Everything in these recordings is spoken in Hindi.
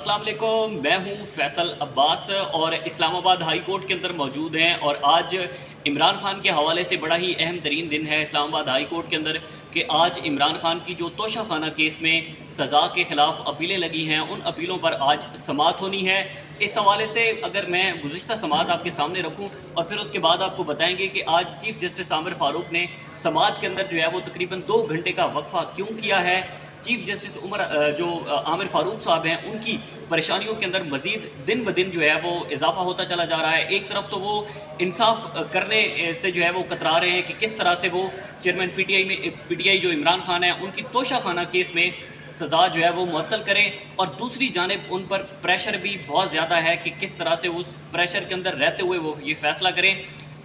अस्सलाम वालेकुम, मैं हूं फैसल अब्बास और इस्लामाबाद हाई कोर्ट के अंदर मौजूद हैं। और आज इमरान खान के हवाले से बड़ा ही अहम तरीन दिन है इस्लामाबाद हाई कोर्ट के अंदर कि आज इमरान खान की जो तोशाखाना केस में सज़ा के ख़िलाफ़ अपीलें लगी हैं, उन अपीलों पर आज समाअत होनी है। इस हवाले से अगर मैं गुज़िश्ता समाअत आपके सामने रखूं और फिर उसके बाद आपको बताएंगे कि आज चीफ़ जस्टिस आमिर फ़ारूक ने समाअत के अंदर जो है वो तकरीबन 2 घंटे का वक्फ़ा क्यों किया है। चीफ जस्टिस आमिर फ़ारूक साहब हैं, उनकी परेशानियों के अंदर मज़ीद दिन ब दिन जो है वो इजाफा होता चला जा रहा है। एक तरफ तो वो इंसाफ करने से जो है वो कतरा रहे हैं कि किस तरह से वो चेयरमैन पीटीआई जो इमरान खान है उनकी तोशाखाना केस में सज़ा जो है वो मुअत्तल करें, और दूसरी जानिब उन पर प्रेशर भी बहुत ज़्यादा है कि किस तरह से उस प्रेशर के अंदर रहते हुए वो ये फ़ैसला करें।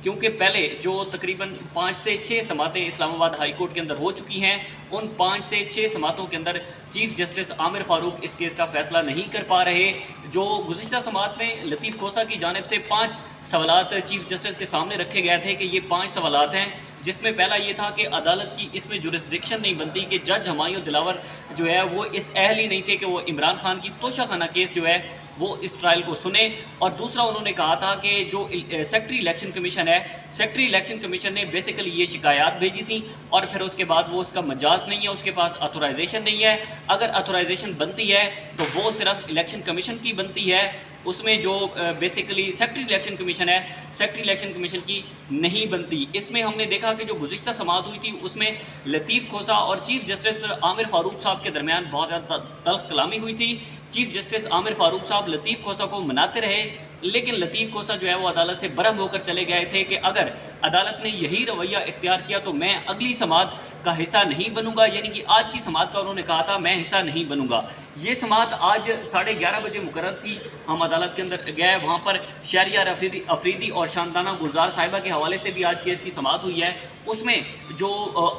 क्योंकि पहले जो तकरीबन 5 से 6 समातें इस्लामाबाद हाई कोर्ट के अंदर हो चुकी हैं, उन 5 से 6 समातों के अंदर चीफ जस्टिस आमिर फ़ारूक इस केस का फ़ैसला नहीं कर पा रहे। जो गुज़िश्ता समात में लतीफ़ खोसा की जानिब से 5 सवालात चीफ जस्टिस के सामने रखे गए थे कि ये 5 सवालात हैं, जिसमें पहला ये था कि अदालत की इसमें जुरिस्डिक्शन नहीं बनती कि जज हुमायूं दिलावर जो है वो इस अहल ही नहीं थे कि वो इमरान खान की तोशाखाना केस जो है वो इस ट्रायल को सुने। और दूसरा उन्होंने कहा था कि जो सेक्रेटरी इलेक्शन कमीशन है, सेक्रेटरी इलेक्शन कमीशन ने बेसिकली ये शिकायत भेजी थी और फिर उसके बाद वो उसका मजाज नहीं है, उसके पास अथोराइजेशन नहीं है। अगर अथोराइजेशन बनती है तो वो सिर्फ इलेक्शन कमीशन की बनती है, उसमें जो बेसिकली सेक्रेटरी इलेक्शन कमीशन है, सेक्रेटरी इलेक्शन कमीशन की नहीं बनती। इसमें हमने देखा कि जो गुज़िश्ता समाअत हुई थी उसमें लतीफ़ खोसा और चीफ जस्टिस आमिर फ़ारूक साहब के दरमियान बहुत ज़्यादा तल्ख़ कलामी हुई थी। चीफ जस्टिस आमिर फ़ारूक साहब लतीफ़ खोसा को मनाते रहे, लेकिन लतीफ़ खोसा जो है वो अदालत से बरहम होकर चले गए थे कि अगर अदालत ने यही रवैया इख्तियार किया तो मैं अगली समाअत का हिस्सा नहीं बनूंगा। यानी कि आज की समाअत का उन्होंने कहा था मैं हिस्सा नहीं बनूंगा। ये समाअत आज 11:30 बजे मुकर्रर थी। हम अदालत के अंदर गए, वहाँ पर शहरियार अफरीदी और शानदाना गुलजार साहिबा के हवाले से भी आज केस की समाअत हुई है। उसमें जो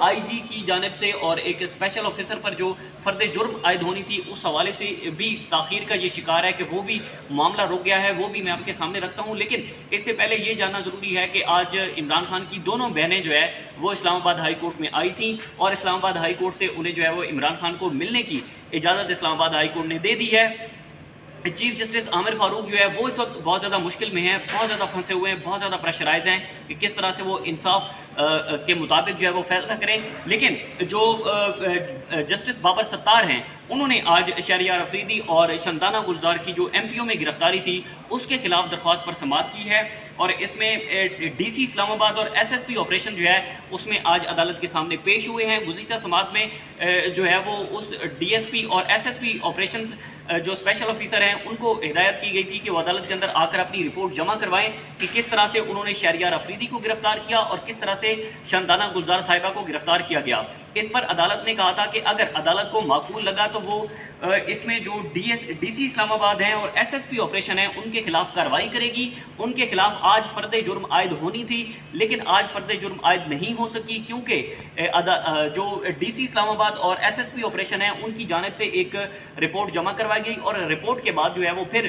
आईजी की जानिब से और एक स्पेशल ऑफिसर पर जो फ़र्द जुर्म आयद होनी थी, उस हवाले से भी ताख़ीर का ये शिकार है कि वो भी मामला रुक गया है, वो भी मैं आपके सामने रखता हूँ। लेकिन इससे पहले ये जानना ज़रूरी है कि आज इमरान खान की दोनों बहनें जो है वो इस्लामाबाद हाई कोर्ट में आई थी और इस्लामाबाद हाई कोर्ट से उन्हें जो है वो इमरान खान को मिलने की इजाज़त इस्लामाबाद हाई कोर्ट ने दे दी है। चीफ जस्टिस आमिर फ़ारूक जो है वो इस वक्त बहुत ज़्यादा मुश्किल में हैं, बहुत ज़्यादा फंसे हुए हैं, बहुत ज़्यादा प्रेशराइज हैं कि किस तरह से वो इंसाफ के मुताबिक जो है वो फैसला करें। लेकिन जो जस्टिस बाबर सत्तार हैं, उन्होंने आज शहरियार अफरीदी और शंदाना गुलजार की जो एमपीओ में गिरफ्तारी थी उसके खिलाफ दरख्वास्त पर समाअत की है। और इसमें डीसी इस्लामाबाद और एसएसपी ऑपरेशन जो है उसमें आज अदालत के सामने पेश हुए हैं। गुज़िश्ता समाअत में जो है वो उस डीएसपी और एसएसपी ऑपरेशन जो स्पेशल ऑफिसर हैं उनको हिदायत की गई थी कि वो अदालत के अंदर आकर अपनी रिपोर्ट जमा करवाएं कि किस तरह से उन्होंने शहरियार अफरीदी को गिरफ्तार किया और किस तरह से शानदाना गुलजार साहिबा को गिरफ्तार किया गया। इस पर अदालत ने कहा था कि अगर अदालत को माकूल लगा तो वो इसमें जो डीसी इस्लामाबाद हैं और एसएसपी ऑपरेशन है उनके खिलाफ कार्रवाई करेगी। उनके खिलाफ आज फ़र्द जुर्म आयद होनी थी, लेकिन आज फ़र्द जुर्म आयद नहीं हो सकी क्योंकि जो डीसी इस्लामाबाद और एसएसपी ऑपरेशन है उनकी जानिब से एक रिपोर्ट जमा करवाई गई और रिपोर्ट के बाद जो है वो फिर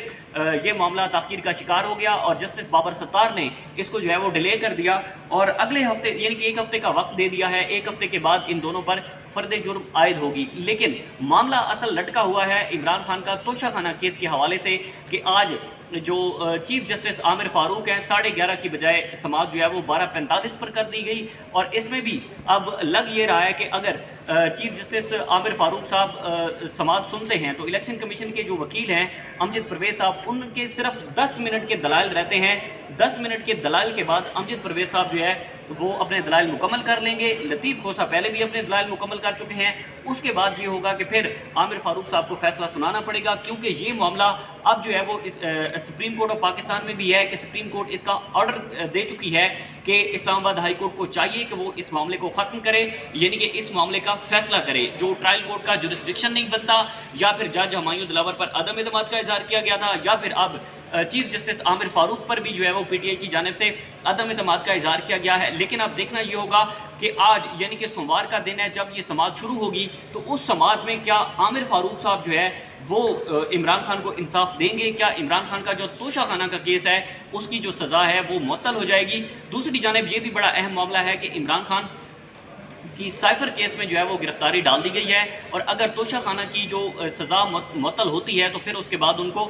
ये मामला ताख़ीर का शिकार हो गया और जस्टिस बाबर सत्तार ने इसको जो है वो डिले कर दिया और अगले हफ्ते यानी कि 1 हफ्ते का वक्त दे दिया है। 1 हफ्ते के बाद इन दोनों पर फ़र्द जुर्म आयद होगी। लेकिन मामला असल लटका हुआ है इमरान खान का तोशाखाना केस के हवाले से कि आज जो चीफ जस्टिस आमिर फ़ारूक है 11:30 की बजाय समाअत जो है वो 12:45 पर कर दी गई। और इसमें भी अब लग ये रहा है कि अगर चीफ जस्टिस आमिर फ़ारूक साहब समाअत सुनते हैं तो इलेक्शन कमीशन के जो वकील हैं अमजद परवेज़ साहब, उनके सिर्फ 10 मिनट के दलाइल रहते हैं। 10 मिनट के दलाइल के बाद अमजद परवेज़ साहब जो है वो अपने दलाइल मुकम्मल कर लेंगे। लतीफ़ खोसा पहले भी अपने दलाइल मुकम्मल कर चुके हैं। उसके बाद ये होगा कि फिर आमिर फ़ारूक साहब को फैसला सुनाना पड़ेगा क्योंकि ये मामला अब जो है वो इस सुप्रीम कोर्ट ऑफ पाकिस्तान में भी है कि सुप्रीम कोर्ट इसका ऑर्डर दे चुकी है कि इस्लामाबाद हाई कोर्ट को चाहिए कि वो इस मामले को ख़त्म करे, यानी कि इस मामले का फैसला करे। जो ट्रायल कोर्ट का जुरिस्डिक्शन नहीं बनता या फिर जज हुमायूं दिलावर पर अदम एतमाद का इजहार किया गया था या फिर अब चीफ जस्टिस आमिर फ़ारूक पर भी जो है वो पीटीआई की जानिब से अदम एतमाद का इजहार किया गया है। लेकिन अब देखना ये होगा कि आज यानी कि सोमवार का दिन है, जब ये समाअत शुरू होगी तो उस समाअत में क्या आमिर फ़ारूक साहब जो है वो इमरान खान को इंसाफ देंगे? क्या इमरान खान का जो तोशाखाना का केस है उसकी जो सज़ा है वो मुअत्तल हो जाएगी? दूसरी जानिब ये भी बड़ा अहम मामला है कि इमरान खान की साइफर केस में जो है वो गिरफ्तारी डाल दी गई है। और अगर तोशा खाना की जो सज़ा मुअत्तल होती है तो फिर उसके बाद उनको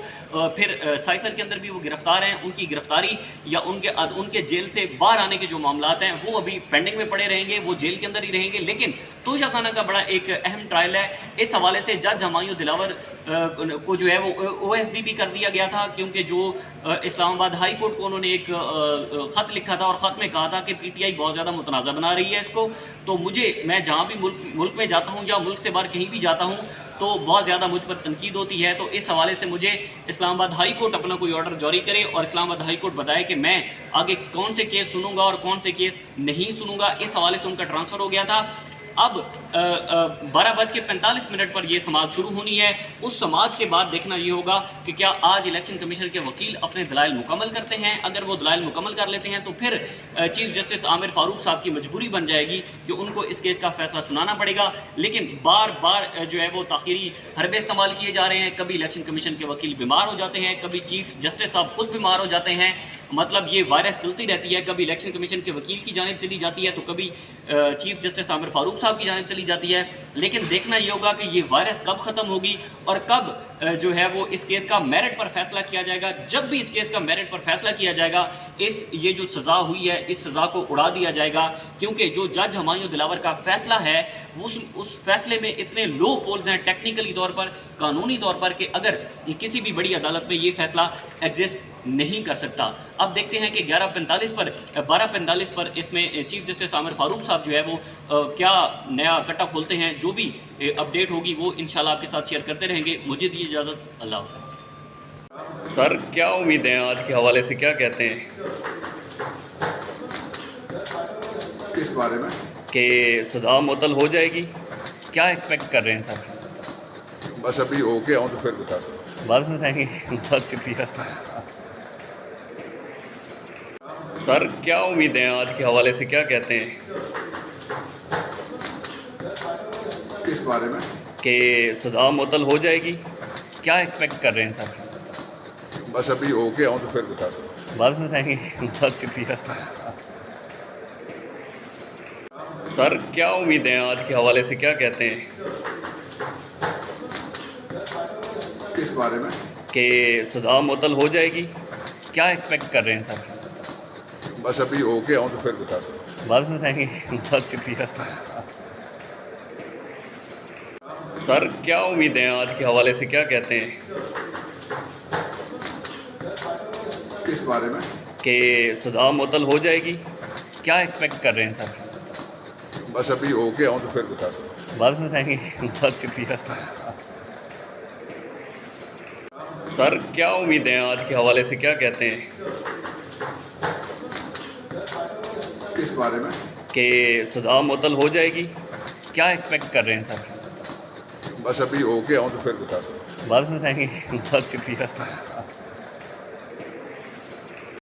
फिर साइफर के अंदर भी वो गिरफ्तार हैं, उनकी गिरफ्तारी या उनके जेल से बाहर आने के जो मामलात हैं वो अभी पेंडिंग में पड़े रहेंगे, वो जेल के अंदर ही रहेंगे। लेकिन तोशा खाना का बड़ा एक अहम ट्रायल है, इस हवाले से जज हमायूं दिलावर को जो है वो OSD भी कर दिया गया था, क्योंकि जो इस्लामाबाद हाई कोर्ट को उन्होंने एक ख़त लिखा था और ख़त में कहा था कि PTI बहुत ज़्यादा मुतनाज़ा बना रही है इसको। तो मैं जहाँ भी मुल्क में जाता हूँ या मुल्क से बाहर कहीं भी जाता हूँ तो बहुत ज़्यादा मुझ पर तनकीद होती है। तो इस हवाले से मुझे इस्लामाबाद हाई कोर्ट अपना कोई ऑर्डर जारी करे और इस्लामाबाद हाई कोर्ट बताए कि मैं आगे कौन से केस सुनूंगा और कौन से केस नहीं सुनूंगा। इस हवाले से उनका ट्रांसफ़र हो गया था। अब 12:45 पर यह समाअत शुरू होनी है। उस समाअत के बाद देखना ये होगा कि क्या आज इलेक्शन कमीशन के वकील अपने दलाइल मुकम्मल करते हैं। अगर वो दलाइल मुकम्मल कर लेते हैं तो फिर चीफ जस्टिस आमिर फारूक साहब की मजबूरी बन जाएगी कि उनको इस केस का फैसला सुनाना पड़ेगा। लेकिन बार बार जो है वो ताख़ीरी हरबे इस्तेमाल किए जा रहे हैं। कभी इलेक्शन कमीशन के वकील बीमार हो जाते हैं, कभी चीफ जस्टिस साहब खुद बीमार हो जाते हैं। मतलब ये वायरस चलती रहती है, कभी इलेक्शन कमीशन के वकील की जानिब चली जाती है तो कभी चीफ जस्टिस आमिर फारूक साहब की जानिब चली जाती है। लेकिन देखना ये होगा कि ये वायरस कब ख़त्म होगी और कब जो है वो इस केस का मेरिट पर फैसला किया जाएगा। जब भी इस केस का मेरिट पर फैसला किया जाएगा, ये जो सज़ा हुई है इस सज़ा को उड़ा दिया जाएगा, क्योंकि जो जज हमायूं दिलावर का फैसला है उस फैसले में इतने लो पोल्स हैं टेक्निकली तौर पर, कानूनी तौर पर, कि अगर किसी भी बड़ी अदालत में ये फैसला एग्जिस्ट नहीं कर सकता। अब देखते हैं कि 12:45 पर इसमें चीफ जस्टिस आमिर फारूक साहब जो है वो क्या नया कट्टा खोलते हैं। जो भी अपडेट होगी वो इंशाल्लाह आपके साथ शेयर करते रहेंगे। मुझे दीजिए इजाज़त, अल्लाह हाफ़िज़। सर क्या उम्मीद है आज के हवाले से, क्या कहते हैं किस बारे में कि सज़ा मुअत्तल हो जाएगी, क्या एक्सपेक्ट कर रहे हैं सर? बस अभी होके आऊँ तो फिर बता दूँ, बाद में बताएंगे। बहुत शुक्रिया सर, क्या उम्मीद है आज के हवाले से, क्या कहते हैं किस बारे में कि सज़ा मुअत्तल हो जाएगी, क्या एक्सपेक्ट कर रहे हैं सर? बस अभी होके आऊँ तो फिर बता दूँ, बाद में बताएंगे। बहुत शुक्रिया सर, क्या उम्मीद है आज के हवाले से, क्या कहते हैं किस बारे में कि सज़ा मुअत्तल हो जाएगी, क्या एक्सपेक्ट कर रहे हैं सर? बस अभी होके आऊँ तो फिर बता दूँ, बाद में बताएंगे। बहुत शुक्रिया सर, क्या उम्मीद है आज के हवाले से, क्या कहते हैं किस बारे में कि सज़ा मुअत्तल हो जाएगी, क्या एक्सपेक्ट कर रहे हैं सर? बस अभी होके आऊँ तो फिर बता दूँ, बाद में बताएंगे। बहुत शुक्रिया सर, क्या उम्मीद है आज के हवाले से, क्या कहते हैं किस बारे में कि सज़ा मुअत्तल हो जाएगी, क्या एक्सपेक्ट कर रहे हैं सर? बस अभी होके आऊँ तो फिर बता दूँ, बाद में बताएंगे। बहुत शुक्रिया